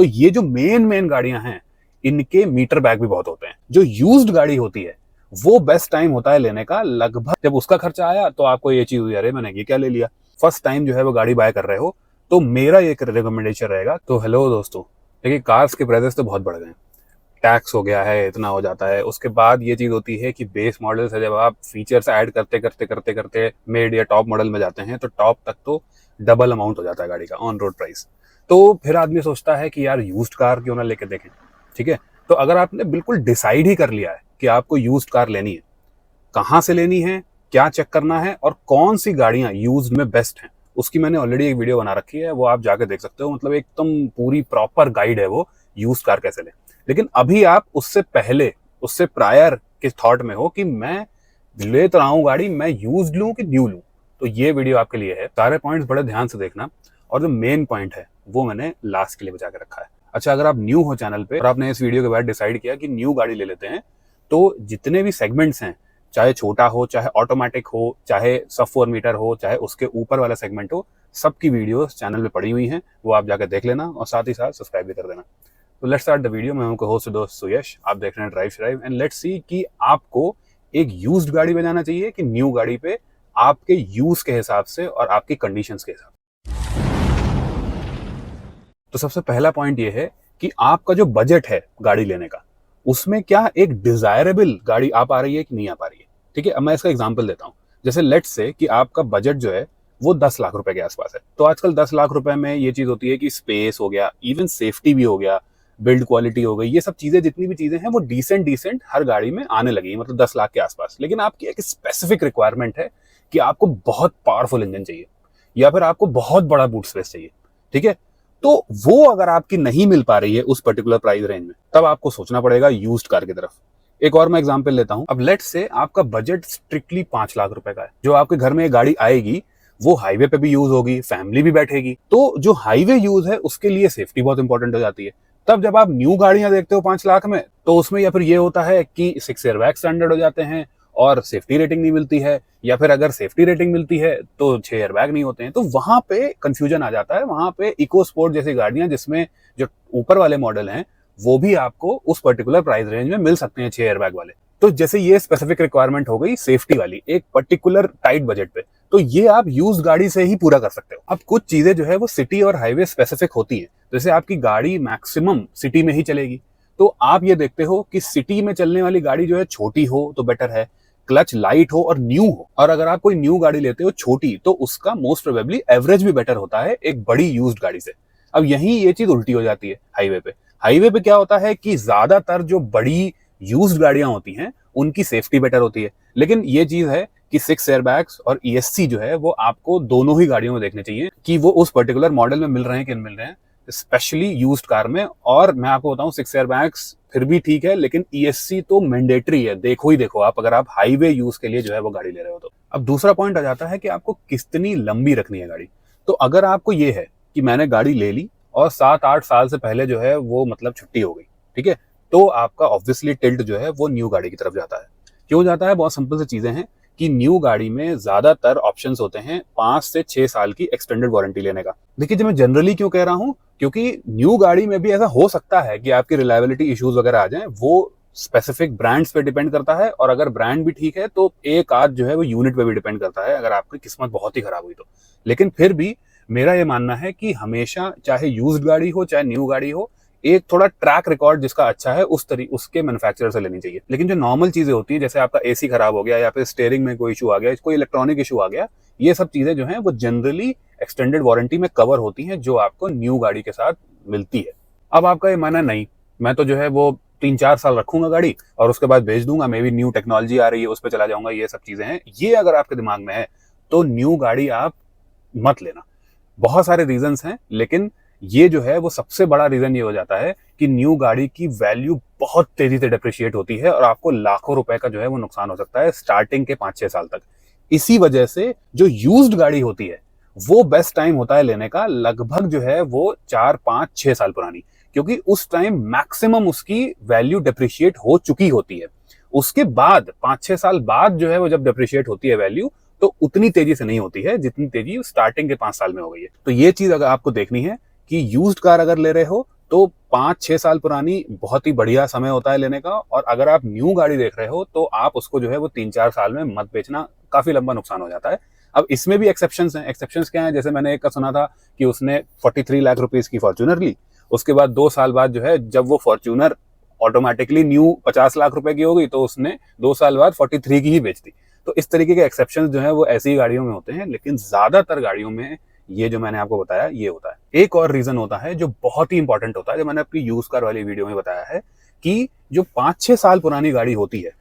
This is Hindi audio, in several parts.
तो ये जो मेन गाड़ियां हैं इनके मीटर बैक भी बहुत होते हैं। जो यूज्ड गाड़ी होती है वो बेस्ट टाइम होता है लेने का लगभग जब उसका खर्चा आया तो आपको ये चीज हुई, अरे मैंने ये क्या ले लिया। फर्स्ट टाइम जो है वो गाड़ी बाय कर रहे हो तो मेरा एक रिकमेंडेशन रहेगा। तो हेलो दोस्तों, देखिए कार्स के प्राइसेस तो बहुत बढ़ गए हैं, टैक्स हो गया है, इतना हो जाता है। उसके बाद ये चीज होती है कि बेस मॉडल से जब आप फीचर्स ऐड करते करते करते करते मिड या टॉप मॉडल में जाते हैं तो टॉप तक तो डबल अमाउंट हो जाता है गाड़ी का ऑन रोड प्राइस। तो फिर आदमी सोचता है कि यार यूज्ड कार क्यों ना लेके देखें। ठीक है, तो अगर आपने बिल्कुल डिसाइड ही कर लिया है कि आपको यूज्ड कार लेनी है, कहाँ से लेनी है, क्या चेक करना है और कौन सी गाड़ियां यूज्ड में बेस्ट हैं, उसकी मैंने ऑलरेडी एक वीडियो बना रखी है, वो आप जाकर देख सकते हो। मतलब एकदम पूरी प्रॉपर गाइड है वो, यूज्ड कार कैसे लें। लेकिन अभी आप उससे पहले, उससे प्रायर के थॉट में हो कि मैं ले तो रहा हूँ गाड़ी, मैं यूज्ड लूं कि न्यू लूं, तो ये वीडियो आपके लिए है। सारे पॉइंट्स बड़े ध्यान से देखना और जो मेन पॉइंट है वो मैंने लास्ट के लिए बचा के रखा है। अच्छा, अगर आप न्यू हो चैनल पे और आपने इस वीडियो के बाद डिसाइड किया कि न्यू गाड़ी ले लेते हैं, तो जितने भी सेगमेंट्स हैं, चाहे छोटा हो, चाहे ऑटोमेटिक हो, चाहे सब 4 मीटर हो, चाहे उसके ऊपर वाला सेगमेंट हो, सबकी वीडियोस चैनल पे पड़ी हुई हैं, वो आप जाकर देख लेना और साथ ही साथ सब्सक्राइब भी कर देना। तो लेट्स स्टार्ट द वीडियो। मैं हूं होस्ट दोस्त सुयश, आप देख रहे हैं ड्राइव श्राइव एंड लेट्स सी कि आपको एक यूज्ड गाड़ी में जाना चाहिए कि न्यू गाड़ी पे, आपके यूज के हिसाब से और आपकी कंडीशंस के हिसाब से। तो सबसे पहला पॉइंट ये है कि आपका जो बजट है गाड़ी लेने का, उसमें क्या एक डिजायरेबल गाड़ी आ पा रही है कि नहीं आ पा रही है। ठीक है, अब मैं इसका एग्जांपल देता हूं। जैसे लेट्स से कि आपका बजट जो है वो 10 लाख रुपए के आसपास है। तो आजकल 10 लाख रुपए में ये चीज होती है कि स्पेस हो गया, इवन सेफ्टी भी हो गया, बिल्ड क्वालिटी हो गई, ये सब चीजें, जितनी भी चीजें हैं वो डिसेंट हर गाड़ी में आने लगी, मतलब 10 लाख के आसपास। लेकिन आपकी एक स्पेसिफिक रिक्वायरमेंट है कि आपको बहुत पावरफुल इंजन चाहिए या फिर आपको बहुत बड़ा बूट स्पेस चाहिए। ठीक है, तो वो अगर आपकी नहीं मिल पा रही है उस पर्टिकुलर प्राइस रेंज में, तब आपको सोचना पड़ेगा यूज्ड कार की तरफ। एक और मैं एग्जांपल लेता हूं। अब लेट्स से आपका बजट स्ट्रिक्टली 5 लाख रुपए का है। जो आपके घर में ये गाड़ी आएगी वो हाईवे पे भी यूज होगी, फैमिली भी बैठेगी, तो जो हाईवे यूज है उसके लिए सेफ्टी बहुत इंपॉर्टेंट हो जाती है। तब जब आप न्यू गाड़ियां देखते हो 5 लाख में, तो उसमें या फिर ये होता है कि 6 एयरबैग स्टैंडर्ड हो जाते हैं और सेफ्टी रेटिंग नहीं मिलती है, या फिर अगर सेफ्टी रेटिंग मिलती है तो 6 एयरबैग नहीं होते हैं। तो वहां पे कंफ्यूजन आ जाता है। वहां पे इको स्पोर्ट जैसी गाड़ियां जिसमें जो ऊपर वाले मॉडल हैं वो भी आपको उस पर्टिकुलर प्राइस रेंज में मिल सकते हैं 6 एयरबैग वाले। तो जैसे ये स्पेसिफिक रिक्वायरमेंट हो गई सेफ्टी वाली एक पर्टिकुलर टाइट बजट पे, तो ये आप यूज गाड़ी से ही पूरा कर सकते हो। अब कुछ चीजें जो है वो सिटी और हाईवे स्पेसिफिक होती है। जैसे आपकी गाड़ी मैक्सिमम सिटी में ही चलेगी, तो आप ये देखते हो कि सिटी में चलने वाली गाड़ी जो है छोटी हो तो बेटर है, क्लच लाइट हो और न्यू हो। और अगर आप कोई न्यू गाड़ी लेते हो छोटी, तो उसका मोस्ट प्रोबेबली एवरेज भी बेटर होता है एक बड़ी यूज्ड गाड़ी से। अब यही ये चीज उल्टी हो जाती है हाईवे पे। हाईवे पे क्या होता है कि ज्यादातर जो बड़ी यूज्ड गाड़ियां होती हैं उनकी सेफ्टी बेटर होती है। लेकिन ये चीज है कि 6 एयरबैग्स और ESC जो है वो आपको दोनों ही गाड़ियों में देखने चाहिए कि वो उस पर्टिकुलर मॉडल में मिल रहे हैं कि नहीं मिल रहे हैं, स्पेशली यूज्ड कार में। और मैं आपको बताऊं 6 एयरबैग्स फिर भी ठीक है, लेकिन ESC तो मैंडेटरी है, देखो ही देखो आप, अगर आप हाईवे यूज के लिए जो है वो गाड़ी ले रहे हो तो। अब दूसरा पॉइंट आ जाता है कि आपको कितनी लंबी रखनी है गाड़ी। तो अगर आपको ये है कि मैंने गाड़ी ले ली और 7-8 साल से पहले जो है वो मतलब छुट्टी हो गई, ठीक है, तो आपका ऑब्वियसली टिल्ट जो है वो न्यू गाड़ी की तरफ जाता है। क्यों जाता है? बहुत सिंपल सी चीजें हैं कि न्यू गाड़ी में ज्यादातर ऑप्शंस होते हैं 5 से 6 साल की एक्सटेंडेड वारंटी लेने का। देखिए, जब मैं जनरली क्यों कह रहा हूं, क्योंकि न्यू गाड़ी में भी ऐसा हो सकता है कि आपकी रिलायबिलिटी इश्यूज वगैरह आ जाएं, वो स्पेसिफिक ब्रांड्स पे डिपेंड करता है। और अगर ब्रांड भी ठीक है तो एक आध जो है वो यूनिट पे भी डिपेंड करता है, अगर आपकी किस्मत बहुत ही खराब हुई तो। लेकिन फिर भी मेरा ये मानना है कि हमेशा चाहे यूज्ड गाड़ी हो चाहे न्यू गाड़ी हो, एक थोड़ा ट्रैक रिकॉर्ड जिसका अच्छा है उसके मैन्युफैक्चरर से लेनी चाहिए। लेकिन जो नॉर्मल चीजें होती है, जैसे आपका AC खराब हो गया या फिर स्टीयरिंग में कोई इशू आ गया, कोई इलेक्ट्रॉनिक इशू आ गया, ये सब चीजें जो हैं वो जनरली एक्सटेंडेड वारंटी में कवर होती हैं, जो आपको न्यू गाड़ी के साथ मिलती है। अब आपका ये मानना नहीं, मैं तो जो है वो 3-4 साल रखूंगा गाड़ी और उसके बाद बेच दूंगा, मे भी न्यू टेक्नोलॉजी आ रही है उस पर चला जाऊंगा, ये सब चीजें हैं, ये अगर आपके दिमाग में है तो न्यू गाड़ी आप मत लेना। बहुत सारे रीजंस हैं, लेकिन ये जो है वो सबसे बड़ा रीजन ये हो जाता है कि न्यू गाड़ी की वैल्यू बहुत तेजी से डिप्रिशिएट होती है और आपको लाखों रुपए का जो है वो नुकसान हो सकता है स्टार्टिंग के 5-6 साल तक। इसी वजह से जो यूज्ड गाड़ी होती है वो बेस्ट टाइम होता है लेने का लगभग जो है वो 4-5-6 साल पुरानी, क्योंकि उस टाइम मैक्सिमम उसकी वैल्यू डिप्रिशिएट हो चुकी होती है। उसके बाद 5-6 साल बाद जो है वो जब डिप्रिशिएट होती है वैल्यू, तो उतनी तेजी से नहीं होती है जितनी तेजी स्टार्टिंग के 5 साल में हो गई है। तो ये चीज अगर आपको देखनी है कि यूज्ड कार अगर ले रहे हो तो 5-6 साल पुरानी बहुत ही बढ़िया समय होता है लेने का। और अगर आप न्यू गाड़ी देख रहे हो तो आप उसको जो है वो 3-4 साल में मत बेचना, काफी लंबा नुकसान हो जाता है। अब इसमें भी एक्सेप्शंस हैं। एक्सेप्शंस क्या है, जैसे मैंने एक का सुना था कि उसने 43 लाख रुपीस की फॉर्च्यूनर ली, उसके बाद 2 साल बाद जो है जब वो फॉर्च्यूनर ऑटोमेटिकली न्यू 50 लाख रुपए की हो गई तो उसने 2 साल बाद 43 की ही बेच दी। तो इस तरीके के एक्सेप्शंस जो है वो ऐसी गाड़ियों में होते हैं, लेकिन ज्यादातर गाड़ियों में ये जो मैंने आपको बताया ये होता है। एक और रीजन होता है जो बहुत ही इंपॉर्टेंट होता है, जो मैंने अपनी यूज कार वाली वीडियो में बताया है, कि जो 5-6 साल पुरानी गाड़ी होती है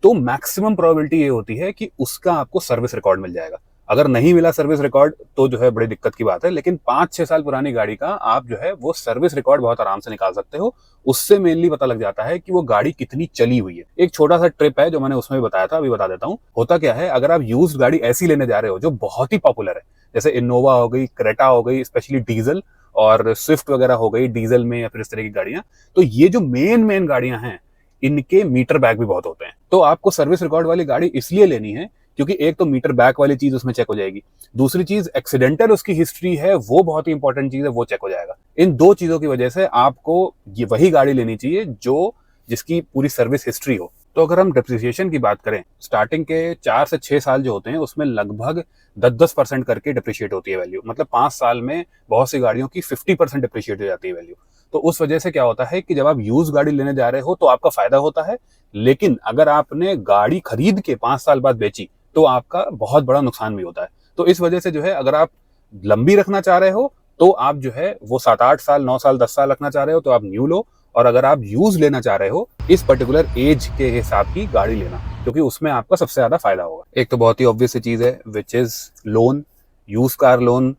तो मैक्सिमम प्रोबेबिलिटी ये होती है कि उसका आपको सर्विस रिकॉर्ड मिल जाएगा। अगर नहीं मिला सर्विस रिकॉर्ड तो जो है बड़ी दिक्कत की बात है, लेकिन 5-6 साल पुरानी गाड़ी का आप जो है वो सर्विस रिकॉर्ड बहुत आराम से निकाल सकते हो। उससे मेनली पता लग जाता है कि वो गाड़ी कितनी चली हुई है। एक छोटा सा ट्रिप है जो मैंने उसमें भी बताया था, अभी बता देता हूँ। होता क्या है, अगर आप यूज्ड गाड़ी ऐसी लेने जा रहे हो जो बहुत ही पॉपुलर है, जैसे इनोवा हो गई, क्रेटा हो गई, स्पेशली डीजल, और स्विफ्ट वगैरह हो गई डीजल में, या फिर इस तरह की गाड़ियां, तो ये जो मेन गाड़ियां हैं इनके मीटर बैक भी बहुत होते हैं। तो आपको सर्विस रिकॉर्ड वाली गाड़ी इसलिए लेनी है क्योंकि एक तो मीटर बैक वाली चीज उसमें चेक हो जाएगी, दूसरी चीज एक्सीडेंटल उसकी हिस्ट्री है वो बहुत ही इंपॉर्टेंट चीज है, वो चेक हो जाएगा। इन दो चीजों की वजह से आपको ये वही गाड़ी लेनी चाहिए जो जिसकी पूरी सर्विस हिस्ट्री हो। तो अगर हम डिप्रिसिएशन की बात करें, स्टार्टिंग के 4 से 6 साल जो होते हैं उसमें लगभग 10-10% करके डिप्रिशिएट होती है वैल्यू। मतलब 5 साल में बहुत सी गाड़ियों की 50% डिप्रिशिएट हो जाती है वैल्यू। तो उस वजह से क्या होता है कि जब आप यूज गाड़ी लेने जा रहे हो तो आपका फायदा होता है, लेकिन अगर आपने गाड़ी खरीद के 5 साल बाद बेची तो आपका बहुत बड़ा नुकसान भी होता है। तो इस वजह से जो है अगर आप लंबी रखना चाह रहे हो तो आप जो है वो 7-8 साल, 9 साल, 10 साल रखना चाह रहे हो तो आप न्यू लो, और अगर आप यूज लेना चाह रहे हो इस पर्टिकुलर एज के हिसाब की गाड़ी लेना, क्योंकि उसमें आपका सबसे ज्यादा फायदा होगा। एक तो बहुत ही ऑब्वियस चीज है which is loan, use car loan.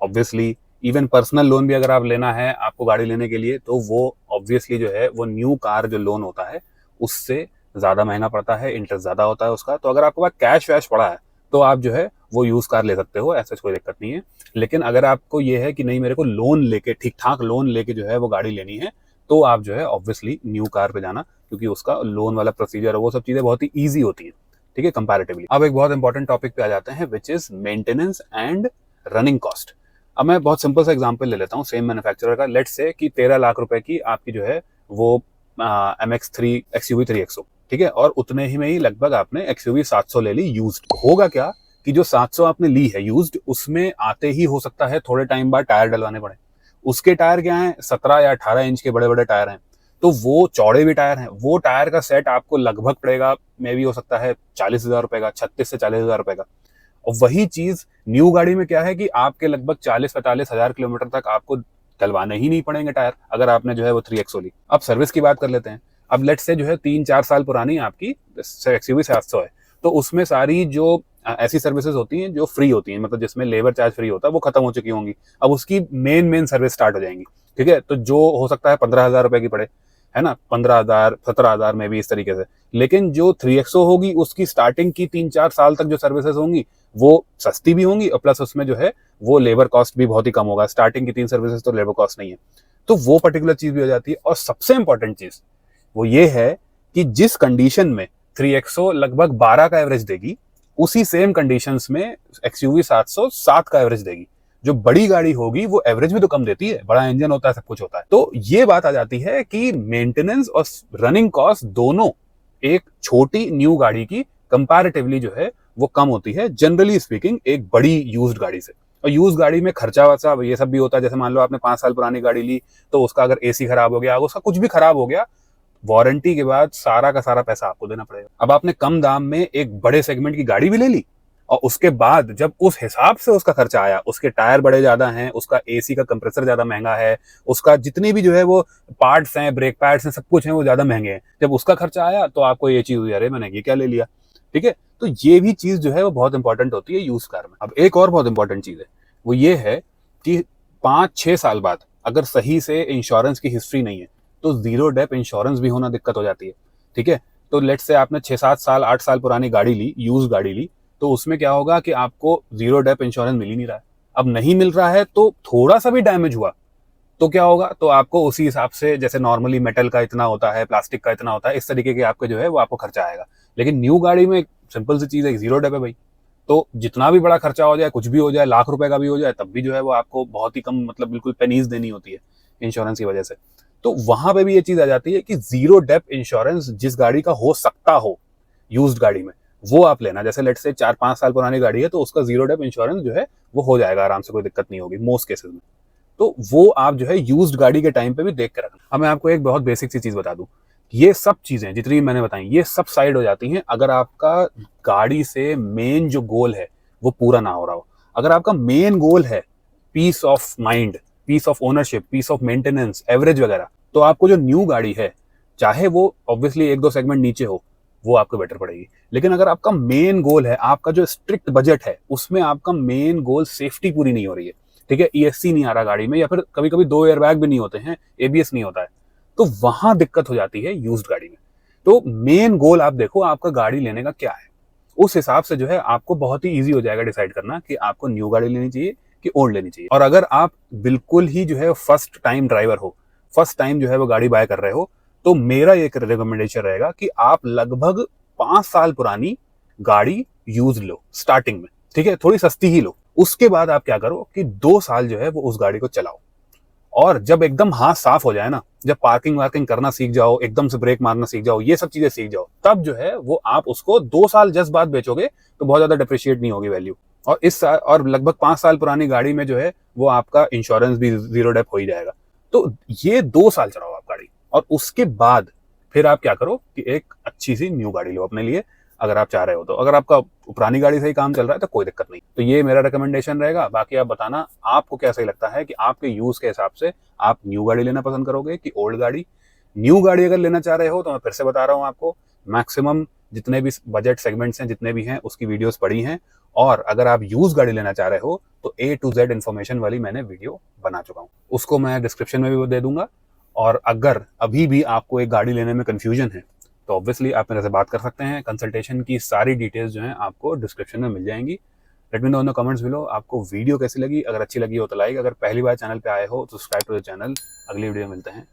Obviously even personal loan भी अगर आप लेना है आपको गाड़ी लेने के लिए तो वो ऑब्वियसली जो है वो न्यू कार जो लोन होता है उससे ज्यादा महंगा पड़ता है, इंटरेस्ट ज्यादा होता है उसका। तो अगर आपके पास कैश वैश पड़ा है तो आप जो है वो यूज कार ले सकते हो, ऐसा कोई दिक्कत नहीं है। लेकिन अगर आपको ये है कि नहीं मेरे को लोन लेके, ठीक ठाक लोन लेके जो है वो गाड़ी लेनी है, तो आप जो है ऑब्वियसली न्यू कार पे जाना, क्योंकि उसका लोन वाला प्रोसीजर है वो सब चीजें बहुत ही ईजी होती है, ठीक है, कंपैरेटिवली। अब एक बहुत इंपॉर्टेंट टॉपिक पे आ जाते हैं which is maintenance and running cost. अब मैं बहुत सिंपल सा एग्जांपल ले लेता हूँ सेम मैन्युफैक्चरर का। लेट्स से कि 13 लाख रुपए की आपकी जो है वो MX3 XUV 3XO, ठीक है, और उतने ही में ही लगभग आपने XUV 700 ले ली यूज्ड। होगा क्या कि जो 700 आपने ली है यूज्ड, उसमें आते ही हो सकता है थोड़े टाइम बाद टायर डलवाने पड़े। उसके टायर क्या हैं, 17 या 18 इंच के बड़े बड़े टायर हैं, तो वो चौड़े भी टायर हैं। वो टायर का सेट आपको लगभग पड़ेगा, मे भी हो सकता है 40,000 रुपए का, 36 से 40,000 रुपए का। और वही चीज न्यू गाड़ी में क्या है कि आपके लगभग 40-45 हजार किलोमीटर तक आपको डलवाने ही नहीं पड़ेंगे टायर, अगर आपने जो है वो 3XO ली। अब सर्विस की बात कर लेते हैं। अब लेट्स से जो है 3-4 साल पुरानी आपकी XUV 700 है, तो उसमें सारी जो ऐसी सर्विसेज होती हैं जो फ्री होती हैं, मतलब जिसमें लेबर चार्ज फ्री होता है, वो खत्म हो चुकी होंगी। अब उसकी मेन सर्विस स्टार्ट हो जाएंगी, ठीक है। तो जो हो सकता है 15,000 रुपए की पड़े, है ना, 15,000, 17,000 में भी इस तरीके से। लेकिन जो 3XO होगी उसकी स्टार्टिंग की 3-4 साल तक जो सर्विसेज होंगी वो सस्ती भी होंगी, और प्लस उसमें जो है वो लेबर कॉस्ट भी बहुत ही कम होगा। स्टार्टिंग की 3 सर्विसेज तो लेबर कॉस्ट नहीं है, तो वो पर्टिकुलर चीज भी हो जाती है। और सबसे इंपॉर्टेंट चीज वो ये है कि जिस कंडीशन में 3XO लगभग 12 का एवरेज देगी, उसी सेम कंडीशंस में XUV 700 7 का एवरेज देगी। जो बड़ी गाड़ी होगी वो एवरेज भी तो कम देती है, बड़ा इंजन होता है, सब कुछ होता है। तो ये बात आ जाती है कि मेंटेनेंस और रनिंग कॉस्ट दोनों एक छोटी न्यू गाड़ी की कंपैरेटिवली जो है वो कम होती है, जनरली स्पीकिंग, एक बड़ी यूज्ड गाड़ी से। और यूज्ड गाड़ी में खर्चा वर्चा ये सब भी होता है। जैसे मान लो आपने 5 साल पुरानी गाड़ी ली, तो उसका अगर एसी खराब हो गया, उसका कुछ भी खराब हो गया, वारंटी के बाद सारा का सारा पैसा आपको देना पड़ेगा। अब आपने कम दाम में एक बड़े सेगमेंट की गाड़ी भी ले ली, और उसके बाद जब उस हिसाब से उसका खर्चा आया, उसके टायर बड़े ज्यादा हैं, उसका एसी का कंप्रेसर ज्यादा महंगा है, उसका जितनी भी जो है वो पार्ट्स हैं, ब्रेक पैड्स हैं, सब कुछ है वो ज्यादा महंगे हैं, जब उसका खर्चा आया तो आपको ये चीज हुई, अरे मैंने ये क्या ले लिया, ठीक है। तो ये भी चीज जो है वो बहुत इंपॉर्टेंट होती है यूज कार में। अब एक और बहुत इंपॉर्टेंट चीज है वो ये है कि 5-6 साल बाद अगर सही से इंश्योरेंस की हिस्ट्री नहीं है तो जीरो डेप इंश्योरेंस भी होना दिक्कत हो जाती है, ठीक है। तो लेट्स से आपने 6-7 साल, 8 साल पुरानी गाड़ी ली, यूज गाड़ी ली, तो उसमें क्या होगा कि आपको जीरो डेप इंश्योरेंस मिल ही नहीं रहा है। अब नहीं मिल रहा है तो थोड़ा सा भी डैमेज हुआ तो क्या होगा, तो आपको उसी हिसाब से, जैसे नॉर्मली मेटल का इतना होता है, प्लास्टिक का इतना होता है, इस तरीके के आपके जो है वो आपको खर्चा आएगा। लेकिन न्यू गाड़ी में सिंपल सी चीज है, जीरो डेप है भाई, तो जितना भी बड़ा खर्चा हो जाए, कुछ भी हो जाए, लाख रुपए का भी हो जाए, तब भी जो है वो आपको बहुत ही कम, मतलब बिल्कुल पेनीज देनी होती है। इंश्योरेंस की वजह से। तो वहां पे भी ये चीज आ जाती है कि जीरो डेप्थ इंश्योरेंस जिस गाड़ी का हो सकता हो यूज्ड गाड़ी में, वो आप लेना। जैसे लेट से 4-5 साल पुरानी गाड़ी है तो उसका जीरो डेप्थ इंश्योरेंस जो है वो हो जाएगा आराम से, कोई दिक्कत नहीं होगी मोस्ट केसेस में। तो वो आप जो है यूज्ड गाड़ी के टाइम पे भी देख के रखना। अब मैं आपको एक बहुत बेसिक सी चीज बता दूं, ये सब चीजें जितनी मैंने बताई ये सब साइड हो जाती हैं अगर आपका गाड़ी से मेन जो गोल है वो पूरा ना हो रहा हो। अगर आपका मेन गोल है peace of mind, peace of ownership, peace of maintenance, average वगैरह, तो आपको जो न्यू गाड़ी है चाहे वो ऑब्वियसली 1-2 सेगमेंट नीचे हो वो आपको बेटर पड़ेगी। लेकिन अगर आपका मेन गोल है, आपका जो स्ट्रिक्ट बजट है उसमें आपका मेन गोल सेफ्टी पूरी नहीं हो रही है, ठीक है, ईएससी नहीं आ रहा गाड़ी में, या फिर कभी कभी 2 एयरबैग भी नहीं होते हैं, एबीएस नहीं होता है, तो वहां दिक्कत हो जाती है यूज्ड गाड़ी में। तो मेन गोल आप देखो आपका गाड़ी लेने का क्या है, उस हिसाब से जो है आपको बहुत ही ईजी हो जाएगा डिसाइड करना कि आपको न्यू गाड़ी लेनी चाहिए कि ओल्ड लेनी चाहिए। और अगर आप बिल्कुल ही जो है फर्स्ट टाइम ड्राइवर हो, फर्स्ट टाइम जो है वो गाड़ी बाय कर रहे हो, तो मेरा एक रिकमेंडेशन रहेगा कि आप लगभग 5 साल पुरानी गाड़ी यूज लो स्टार्टिंग में, ठीक है, थोड़ी सस्ती ही लो। उसके बाद आप क्या करो कि 2 साल जो है वो उस गाड़ी को चलाओ, और जब एकदम हाथ साफ हो जाए ना, जब पार्किंग वार्किंग करना सीख जाओ, एकदम से ब्रेक मारना सीख जाओ, ये सब चीजें सीख जाओ, तब जो है वो आप उसको 2 साल जस्ट बाद बेचोगे तो बहुत ज्यादा डिप्रिशिएट नहीं होगी वैल्यू। और इस साल और लगभग 5 साल पुरानी गाड़ी में जो है वो आपका इंश्योरेंस भी जीरो डेप हो ही जाएगा। तो ये 2 साल चलाओ आप गाड़ी, और उसके बाद फिर आप क्या करो कि एक अच्छी सी न्यू गाड़ी लो अपने लिए, अगर आप चाह रहे हो तो। अगर आपका पुरानी गाड़ी से ही काम चल रहा है तो कोई दिक्कत नहीं। तो ये मेरा रिकमेंडेशन रहेगा। बाकी आप बताना आपको क्या सही लगता है कि आपके यूज के हिसाब से आप न्यू गाड़ी लेना पसंद करोगे कि ओल्ड गाड़ी। न्यू गाड़ी अगर लेना चाह रहे हो तो मैं फिर से बता रहा हूँ आपको, मैक्सिमम जितने भी बजट सेगमेंट्स हैं जितने भी हैं उसकी वीडियोस पड़ी हैं। और अगर आप यूज गाड़ी लेना चाह रहे हो तो A to Z इन्फॉर्मेशन वाली मैंने वीडियो बना चुका हूँ, उसको मैं डिस्क्रिप्शन में भी दे दूंगा। और अगर अभी भी आपको एक गाड़ी लेने में कंफ्यूजन है तो ऑब्वियसली आप मेरे से बात कर सकते हैं। कंसल्टेशन की सारी डिटेल्स जो हैं आपको डिस्क्रिप्शन में मिल जाएंगी। Let me know in the comments below आपको वीडियो कैसी लगी। अगर अच्छी लगी हो तो लाइक, अगर पहली बार चैनल पे आए हो तो सब्सक्राइब टू द चैनल। अगली वीडियो मिलते हैं।